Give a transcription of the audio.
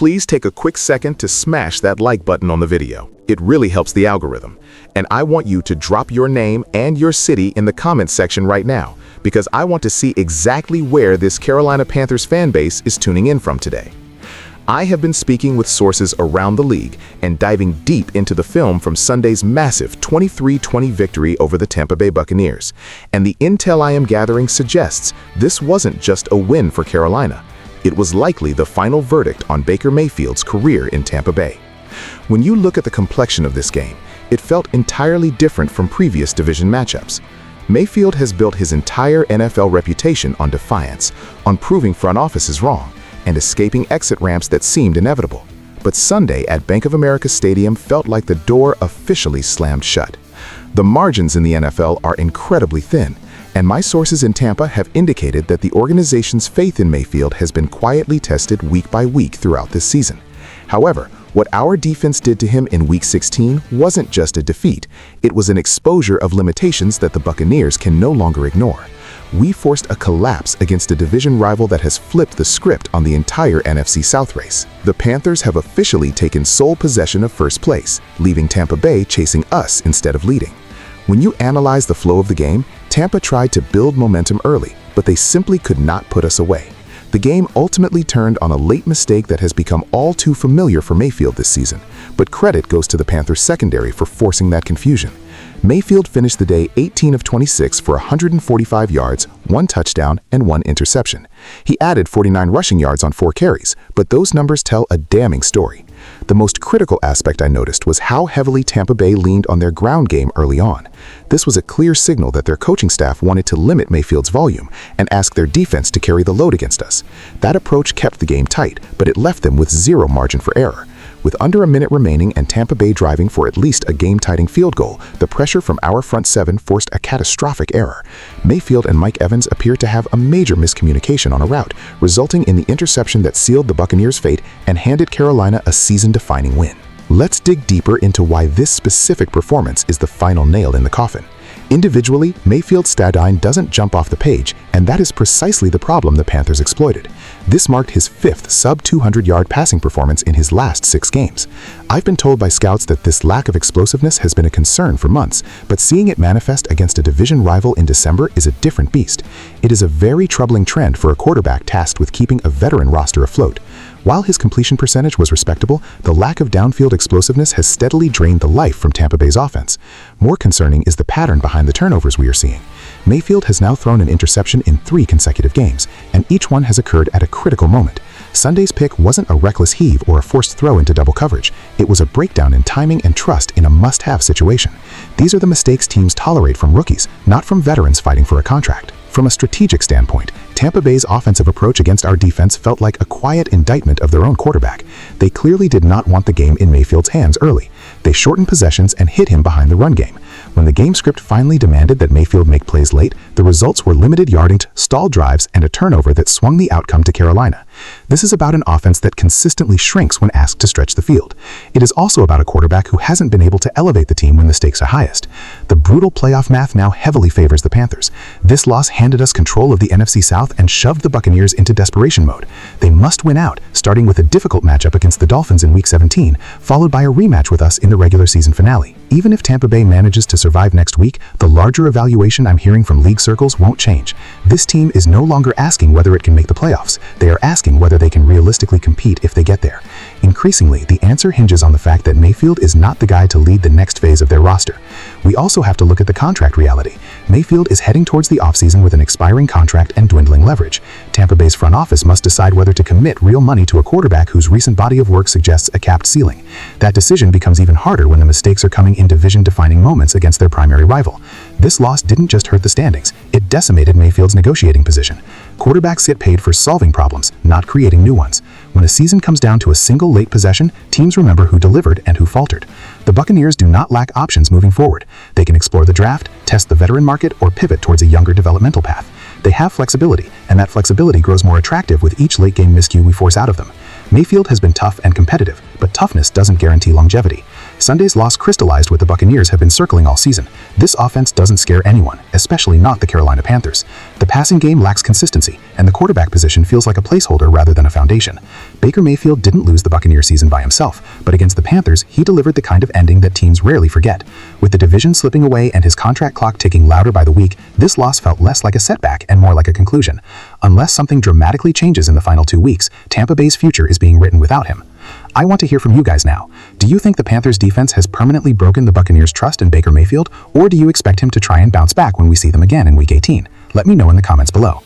please take a quick second to smash that like button on the video. It really helps the algorithm. And I want you to drop your name and your city in the comments section right now, because I want to see exactly where this Carolina Panthers fan base is tuning in from today. I have been speaking with sources around the league and diving deep into the film from Sunday's massive 23-20 victory over the Tampa Bay Buccaneers. And the intel I am gathering suggests this wasn't just a win for Carolina. It was likely the final verdict on Baker Mayfield's career in Tampa Bay. When you look at the complexion of this game, it felt entirely different from previous division matchups. Mayfield has built his entire NFL reputation on defiance, on proving front offices wrong, and escaping exit ramps that seemed inevitable. But Sunday at Bank of America Stadium felt like the door officially slammed shut. The margins in the NFL are incredibly thin, and my sources in Tampa have indicated that the organization's faith in Mayfield has been quietly tested week by week throughout this season. However, what our defense did to him in Week 16 wasn't just a defeat, it was an exposure of limitations that the Buccaneers can no longer ignore. We forced a collapse against a division rival that has flipped the script on the entire NFC South race. The Panthers have officially taken sole possession of first place, leaving Tampa Bay chasing us instead of leading. When you analyze the flow of the game, Tampa tried to build momentum early, but they simply could not put us away. The game ultimately turned on a late mistake that has become all too familiar for Mayfield this season, but credit goes to the Panthers secondary for forcing that confusion. Mayfield finished the day 18 of 26 for 145 yards, 1 touchdown, and 1 interception. He added 49 rushing yards on 4 carries, but those numbers tell a damning story. The most critical aspect I noticed was how heavily Tampa Bay leaned on their ground game early on. This was a clear signal that their coaching staff wanted to limit Mayfield's volume and ask their defense to carry the load against us. That approach kept the game tight, but it left them with zero margin for error. With under a minute remaining and Tampa Bay driving for at least a game-tying field goal, the pressure from our front seven forced a catastrophic error. Mayfield and Mike Evans appeared to have a major miscommunication on a route, resulting in the interception that sealed the Buccaneers' fate and handed Carolina a season-defining win. Let's dig deeper into why this specific performance is the final nail in the coffin. Individually, Mayfield's stat line doesn't jump off the page, and that is precisely the problem the Panthers exploited. This marked his 5th sub-200-yard passing performance in his last 6 games. I've been told by scouts that this lack of explosiveness has been a concern for months, but seeing it manifest against a division rival in December is a different beast. It is a very troubling trend for a quarterback tasked with keeping a veteran roster afloat. While his completion percentage was respectable, the lack of downfield explosiveness has steadily drained the life from Tampa Bay's offense. More concerning is the pattern behind the turnovers we are seeing. Mayfield has now thrown an interception in 3 consecutive games, and each one has occurred at a critical moment. Sunday's pick wasn't a reckless heave or a forced throw into double coverage. It was a breakdown in timing and trust in a must-have situation. These are the mistakes teams tolerate from rookies, not from veterans fighting for a contract. From a strategic standpoint, Tampa Bay's offensive approach against our defense felt like a quiet indictment of their own quarterback. They clearly did not want the game in Mayfield's hands early. They shortened possessions and hid him behind the run game. When the game script finally demanded that Mayfield make plays late, the results were limited yardage, stalled drives, and a turnover that swung the outcome to Carolina. This is about an offense that consistently shrinks when asked to stretch the field. It is also about a quarterback who hasn't been able to elevate the team when the stakes are highest. The brutal playoff math now heavily favors the Panthers. This loss handed us control of the NFC South and shoved the Buccaneers into desperation mode. They must win out, starting with a difficult matchup against the Dolphins in Week 17, followed by a rematch with us in the regular season finale. Even if Tampa Bay manages to survive next week, the larger evaluation I'm hearing from league circles won't change. This team is no longer asking whether it can make the playoffs. They are asking whether they can realistically compete if they get there. Increasingly, the answer hinges on the fact that Mayfield is not the guy to lead the next phase of their roster. We also have to look at the contract reality. Mayfield is heading towards the offseason with an expiring contract and dwindling leverage. Tampa Bay's front office must decide whether to commit real money to a quarterback whose recent body of work suggests a capped ceiling. That decision becomes even harder when the mistakes are coming in division-defining moments against their primary rival. This loss didn't just hurt the standings, it decimated Mayfield's negotiating position. Quarterbacks get paid for solving problems, not creating new ones. When a season comes down to a single late possession, teams remember who delivered and who faltered. The Buccaneers do not lack options moving forward. They can explore the draft, test the veteran market, or pivot towards a younger developmental path. They have flexibility, and that flexibility grows more attractive with each late-game miscue we force out of them. Mayfield has been tough and competitive, but toughness doesn't guarantee longevity. Sunday's loss crystallized what the Buccaneers have been circling all season. This offense doesn't scare anyone, especially not the Carolina Panthers. The passing game lacks consistency, and the quarterback position feels like a placeholder rather than a foundation. Baker Mayfield didn't lose the Buccaneer season by himself, but against the Panthers, he delivered the kind of ending that teams rarely forget. With the division slipping away and his contract clock ticking louder by the week, this loss felt less like a setback and more like a conclusion. Unless something dramatically changes in the final 2 weeks, Tampa Bay's future is being written without him. I want to hear from you guys now. Do you think the Panthers defense has permanently broken the Buccaneers' trust in Baker Mayfield, or do you expect him to try and bounce back when we see them again in Week 18? Let me know in the comments below.